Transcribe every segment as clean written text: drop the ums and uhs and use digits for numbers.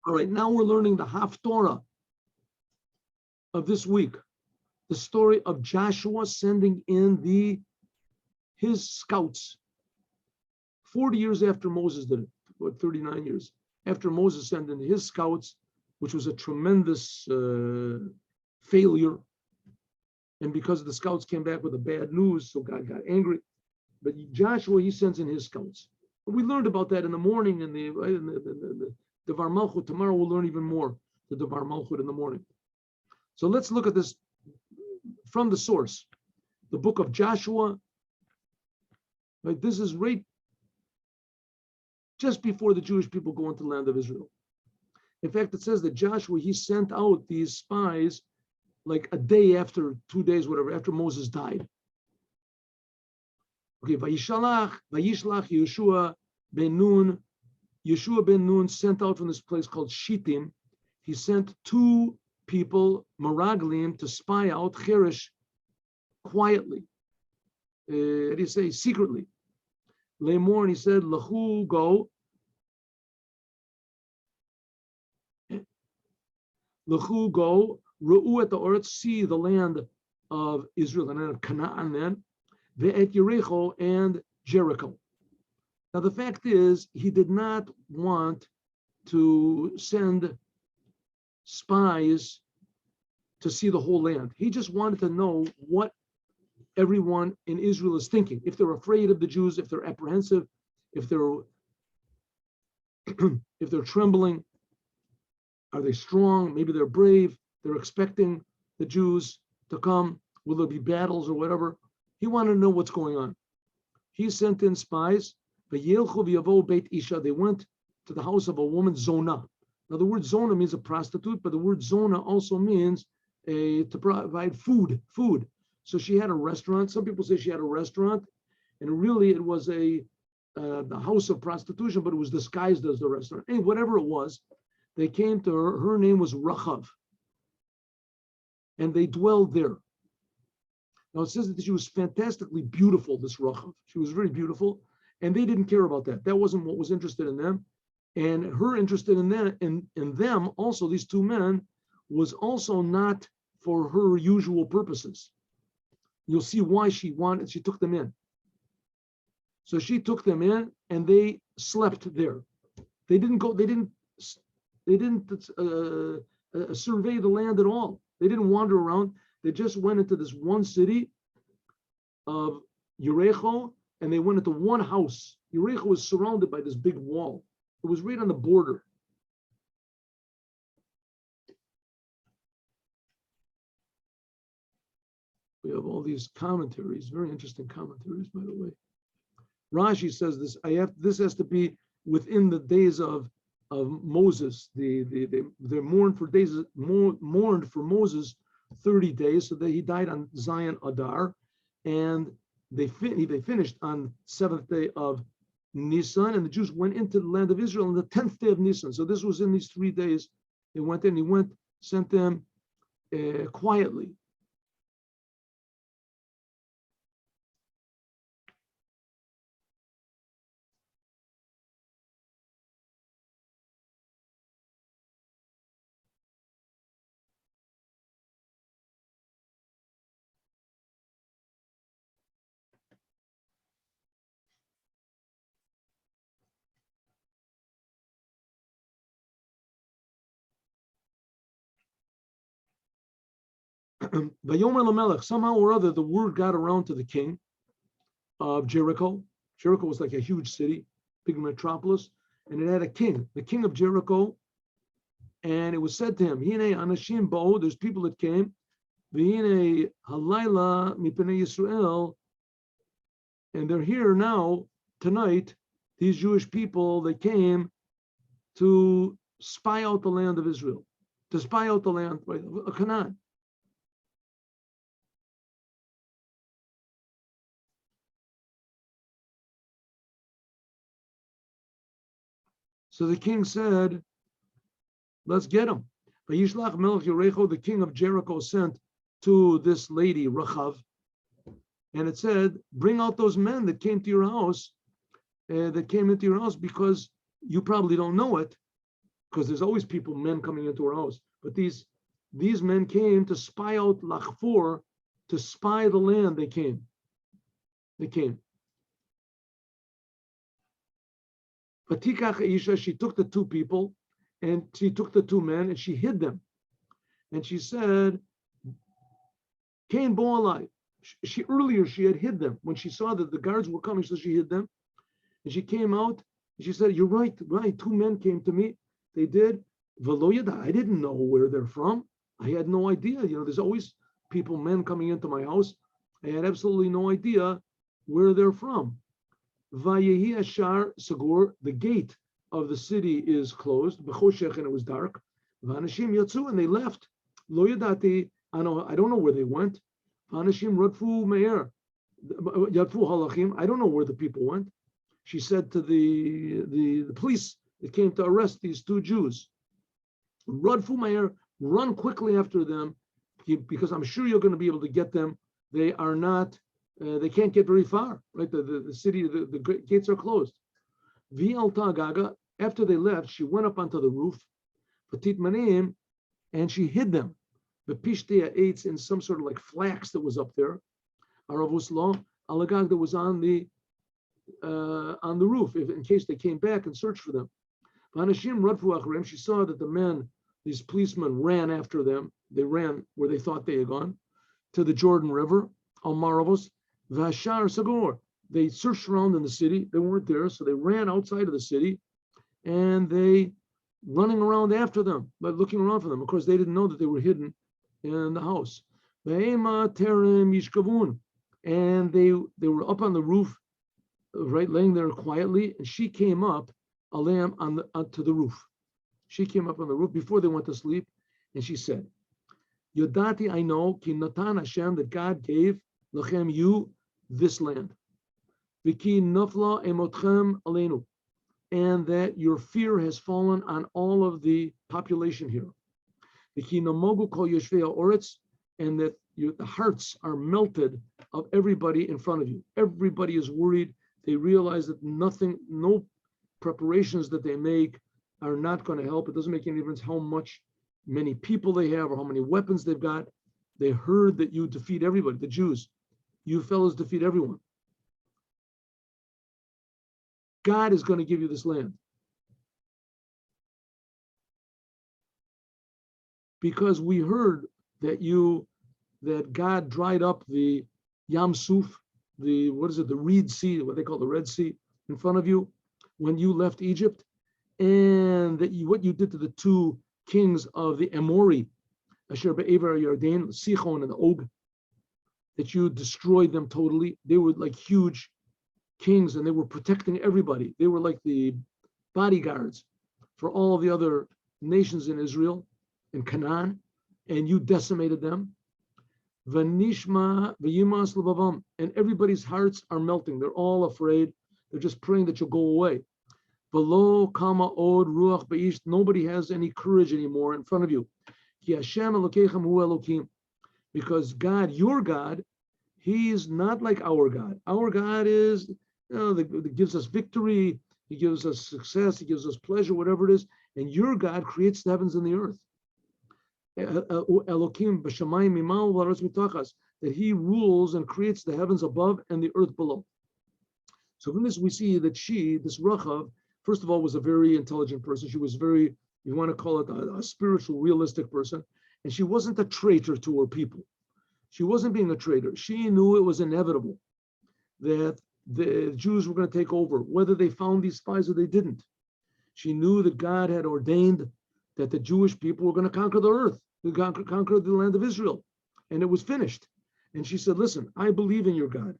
All right, now we're learning the HafTorah of this week. The story of Joshua sending in his scouts 40 years after Moses did it, what, 39 years after Moses sent in his scouts, which was a tremendous failure. And because the scouts came back with the bad news, so God got angry. But Joshua, he sends in his scouts. We learned about that in the morning in the Devar Malchut. Tomorrow we'll learn even more, the Devar Malchut in the morning. So let's look at this from the source, the book of Joshua. Right, this is right just before the Jewish people go into the land of Israel. In fact, it says that Joshua, he sent out these spies like a day after, 2 days, whatever, after Moses died. Okay, Vayishlach Yeshua ben Nun. Yeshua ben Nun sent out from this place called Shittim. He sent 2 people, Meraglim, to spy out Cheresh quietly. How do you say? Secretly. Lemor, and he said, Lahu, go. Lahu, go. Ru'u at the earth, see the land of Israel, the land of Canaan then. Ve'et Yericho, and Jericho. Now the fact is, he did not want to send spies to see the whole land. He just wanted to know what everyone in Israel is thinking. If they're afraid of the Jews, if they're apprehensive, if they're if they're trembling, are they strong? Maybe they're brave. They're expecting the Jews to come. Will there be battles or whatever? He wanted to know what's going on. He sent in spies. They went to the house of a woman, Zona. Now the word Zona means a prostitute, but the word Zona also means to provide food. So she had a restaurant. Some people say she had a restaurant, and really it was the house of prostitution, but it was disguised as the restaurant. Anyway, whatever it was, they came to her. Her name was Rachav, and they dwelled there. Now it says that she was fantastically beautiful, this Rachav. She was very beautiful, and they didn't care about that. That wasn't what was interested in them. And her interest in them, also these 2 men, was also not for her usual purposes. You'll see why she took them in. So she took them in, and they slept there. They didn't survey the land at all. They didn't wander around. They just went into this one city of Yericho, and they went into one house. Yericho was surrounded by this big wall. It was right on the border. We have all these commentaries, very interesting commentaries, by the way. Rashi says this. This has to be within the days of Moses. They mourned for Moses 30 days, so that he died on Zion Adar, and they finished on 7th day of Nisan, and the Jews went into the land of Israel on the 10th day of Nisan. So this was in these 3 days. They went in. He sent them quietly. Somehow or other, the word got around to the king of Jericho. Jericho was like a huge city, big metropolis, and it had a king, the king of Jericho. And it was said to him, Hine Anashim Bo, there's people that came, V'hine Halayla Mipnei Yisrael, and they're here now, tonight, these Jewish people, they came to spy out the land of Israel, to spy out the land of Canaan. So the king said, let's get him. Vayishlach Melech Yericho, the king of Jericho, sent to this lady, Rachav, and it said, bring out those men that came to your house, that came into your house, because you probably don't know it, because there's always men coming into her house. But these men came to spy out Lachfor, to spy the land. They came. Vatikach Isha, she took the two people, and she took the two men, and she hid them. And she said, Cain Boalai. Earlier she had hid them. When she saw that the guards were coming, so she hid them. And she came out, and she said, you're right. Two men came to me. They did. Veloyada, I didn't know where they're from. I had no idea. There's always men coming into my house. I had absolutely no idea where they're from. Vayehi Ashar Sagur, the gate of the city is closed. B'choshech, and it was dark. Vanashim Yatsu, and they left. Lo yadati, I don't know where they went. Vanashim Radfu Meir, Yatfu Halachim, I don't know where the people went. She said to the police that came to arrest these two Jews, Radfu Meir, run quickly after them, because I'm sure you're going to be able to get them. They are not. They can't get very far, right? The city, the gates are closed. V'alta Gaga, after they left, she went up onto the roof, Petit Manim, and she hid them. The Pishtia ate in some sort of like flax that was up there. Aravus Lo, Alagag, that was on the roof, in case they came back and searched for them. Vanashim Radfu Acharem, she saw that the men, these policemen, ran after them. They ran where they thought they had gone, to the Jordan River, Al Maravos. Vashar Sagor, they searched around in the city. They weren't there, so they ran outside of the city, and they running around after them, but looking around for them. Of course, they didn't know that they were hidden in the house. And they were up on the roof, right, laying there quietly, and she came up, Alam, onto the roof. She came up on the roof before they went to sleep, and she said, Yodati, I know, Ki Natan Hashem, that God gave Lachem, you, this land. V'ki nafla emotchem aleinu, and that your fear has fallen on all of the population here. V'ki namogu kol yoshvei ha'oretz, and that the hearts are melted of everybody in front of you. Everybody is worried. They realize that no preparations that they make are not going to help. It doesn't make any difference how many people they have or how many weapons they've got. They heard that you defeat everybody, the Jews. You fellows defeat everyone. God is going to give you this land. Because we heard that God dried up the Yam Suf, the Reed Sea, what they call the Red Sea, in front of you when you left Egypt, and that what you did to the two kings of the Amori, Asher Be'ever Yarden, Sichon and the Og, that you destroyed them totally. They were like huge kings, and they were protecting everybody. They were like the bodyguards for all the other nations in Israel and Canaan, and you decimated them. Vanishma v'yimas levavam, and everybody's hearts are melting. They're all afraid. They're just praying that you'll go away. V'lo kama od ruach b'ish, nobody has any courage anymore in front of you. Ki Hashem Elokeichem hu Elokim, because God, your God, He is not like our God. Our God is, that gives us victory, He gives us success, He gives us pleasure, whatever it is. And your God creates the heavens and the earth. Elokim b'shamayim mimal v'aretz mitachas, that He rules and creates the heavens above and the earth below. So from this we see that this Rachav, first of all, was a very intelligent person. She was very, you want to call it a spiritual, realistic person. And she wasn't a traitor to her people. She wasn't being a traitor. She knew it was inevitable that the Jews were going to take over, whether they found these spies or they didn't. She knew that God had ordained that the Jewish people were going to conquer the earth, conquer the land of Israel. And it was finished. And she said, listen, I believe in your God.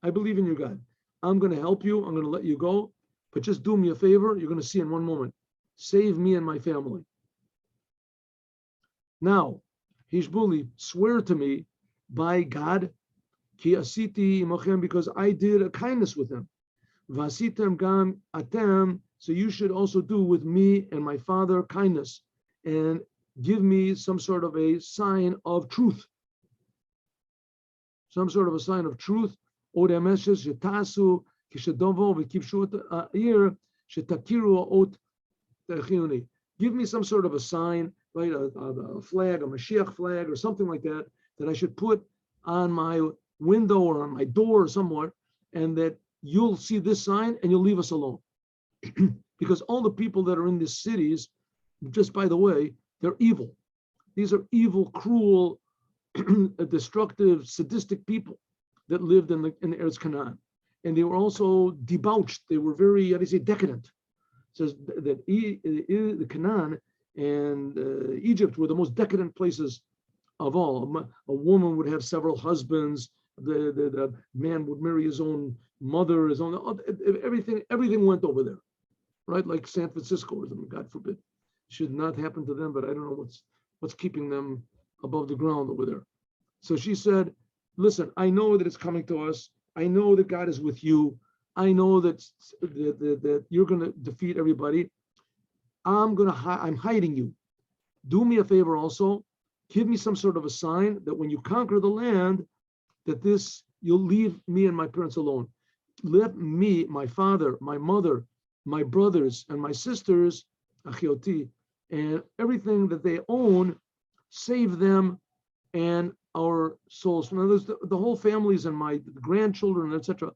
I believe in your God. I'm going to help you. I'm going to let you go. But just do me a favor. You're going to see in one moment. Save me and my family. Now, Hishbuli, swear to me by God, ki asiti imochem, because I did a kindness with them. Vasitem gam atem, so you should also do with me and my father kindness, and give me some sort of a sign of truth. Some sort of a sign of truth. Odemeshes shetasu kishadovo v'kipshu ir shetakiru ot techiyuni, Give me some sort of a sign, right? A flag, a Mashiach flag, or something like that, that I should put on my window or on my door or somewhere, and that you'll see this sign and you'll leave us alone. Because all the people that are in these cities, just by the way, they're evil. These are evil, cruel, destructive, sadistic people that lived in Eretz Canaan. And they were also debauched. They were very, how do you say, decadent. It says that the Canaan and Egypt were the most decadent places of all. A woman would have several husbands. The man would marry his own mother, his own, everything went over there, right? Like San Francisco or something, God forbid. Should not happen to them, but I don't know what's keeping them above the ground over there. So she said, listen, I know that it's coming to us. I know that God is with you. I know that you're going to defeat everybody. I'm hiding you. Do me a favor also. Give me some sort of a sign that when you conquer the land, that you'll leave me and my parents alone. Let me, my father, my mother, my brothers, and my sisters, achioti, and everything that they own, save them and our souls. In other words, the whole families and my grandchildren, etc.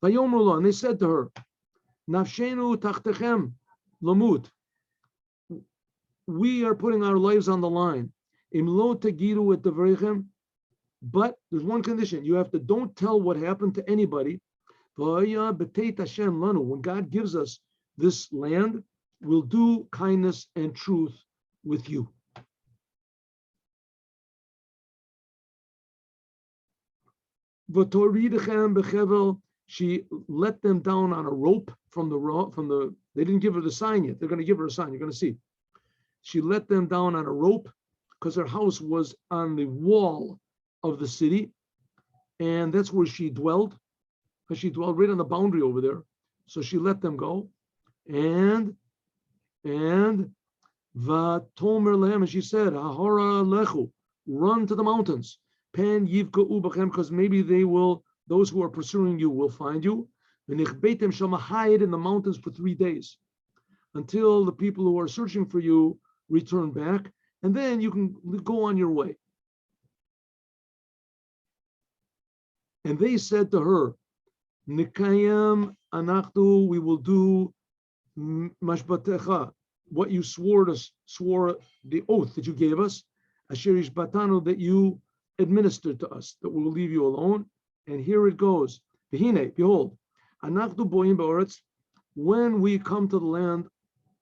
And they said to her, Nafshenu tachtechem lamut. We are putting our lives on the line. Imlo tagiru et devrechem. But there's one condition. You have to, don't tell what happened to anybody. When God gives us this land, we'll do kindness and truth with you. She let them down on a rope from the. They didn't give her the sign yet. They're going to give her a sign. You're going to see. She let them down on a rope because her house was on the wall of the city, and that's where she dwelled. Because she dwelled right on the boundary over there. So she let them go, and vatomer lehem, and she said, "Hahora lechu, run to the mountains. Pen yivka ubachem, because maybe those who are pursuing you will find you. V'nichbeitem shama, hide in the mountains for 3 days, until the people who are searching for you return back, and then you can go on your way." And they said to her, Nikayam anachtu, we will do mashbatecha, what you swore the oath that you gave us, asherish batanu, that you administered to us, that we will leave you alone. And here it goes. Behine, behold, anachtu boim ba'oretz, when we come to the land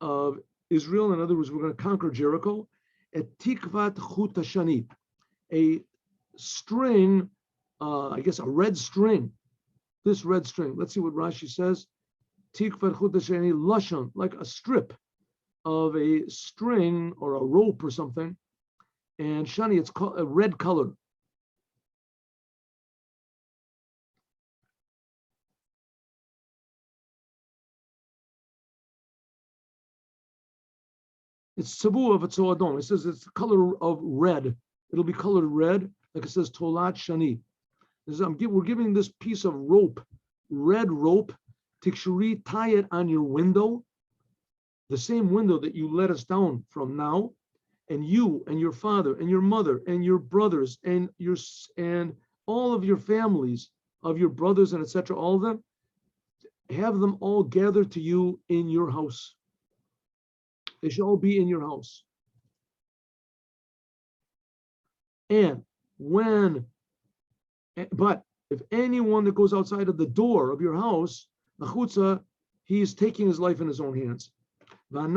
of Israel, in other words, we're going to conquer Jericho, et tikvat chut hashani, a string, I guess a red string. This red string. Let's see what Rashi says. Tikvat chut hashani lashon, like a strip of a string or a rope or something. And shani, it's called a red color. It's tzavu of adom. It says it's the color of red. It'll be colored red, like it says tolat shani. We're giving this piece of rope, red rope, tikshuri, tie it on your window, the same window that you let us down from now, and you and your father and your mother and your brothers and all of your families of your brothers and etc. All of them, have them all gathered to you in your house. They should all be in your house. But if anyone that goes outside of the door of your house, he is taking his life in his own hands. And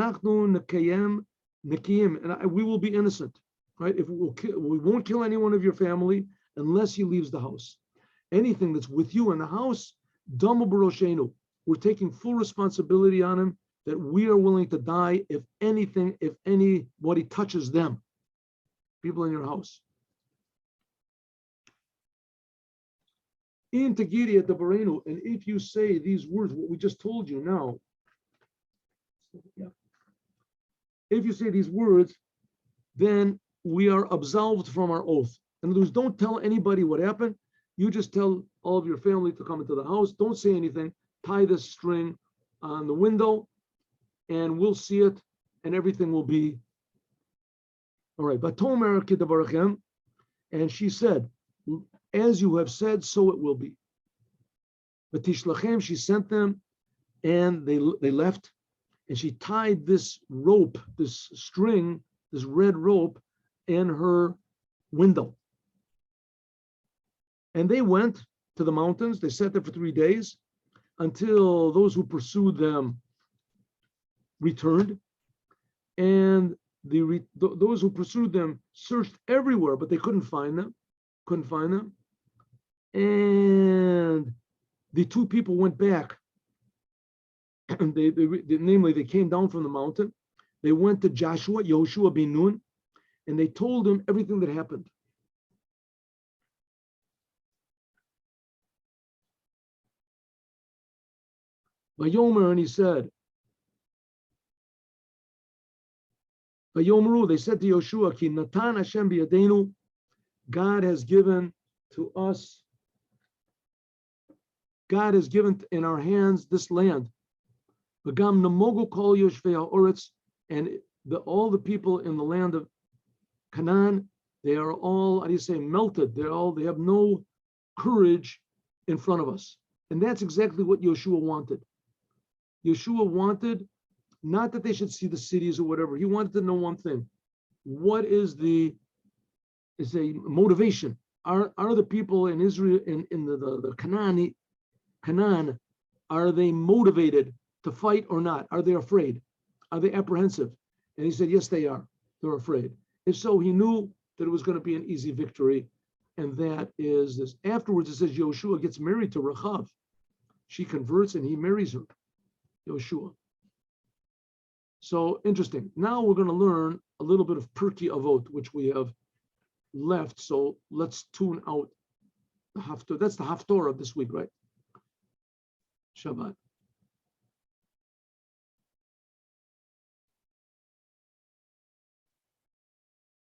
we will be innocent, right? If we won't kill anyone of your family unless he leaves the house. Anything that's with you in the house, we're taking full responsibility on him, that we are willing to die if anybody touches them, people in your house. In Tagiri at the Barenu, and if you say these words, what we just told you now, if you say these words, then we are absolved from our oath. In other words, don't tell anybody what happened. You just tell all of your family to come into the house. Don't say anything. tie this string on the window, and we'll see it, and everything will be all right. But Tomer Kidabarachem, and she said, as you have said, so it will be. But Tishlachem, she sent them, and they left, and she tied this rope, this string, this red rope, in her window. And they went to the mountains. They sat there for 3 days until those who pursued them returned. And those who pursued them searched everywhere, but they couldn't find them. And the two people went back. And namely, they came down from the mountain. They went to Yoshua ben Nun, and they told him everything that happened. Vayomer, and he said, Vayomeru, they said to Yoshua, Ki Natan Hashem biyadenu, God has given to us, God has given in our hands this land. V'gam namogu kol yoshvei ha'oretz, and all the people in the land of Canaan, they are all, melted. They have no courage in front of us. And that's exactly what Yeshua wanted. Yeshua wanted not that they should see the cities or whatever. He wanted to know one thing. What is a motivation? Are the people in Israel, in the Canaan, are they motivated to fight or not? Are they afraid? Are they apprehensive? And he said, yes, they are. They're afraid. If so, he knew that it was going to be an easy victory. And that is this. Afterwards, it says Yoshua gets married to Rachav. She converts and he marries her, Yoshua. So interesting. Now we're going to learn a little bit of Pirkei Avot, which we have left. So let's tune out the HafTorah. That's the HafTorah of this week, right? Shabbat.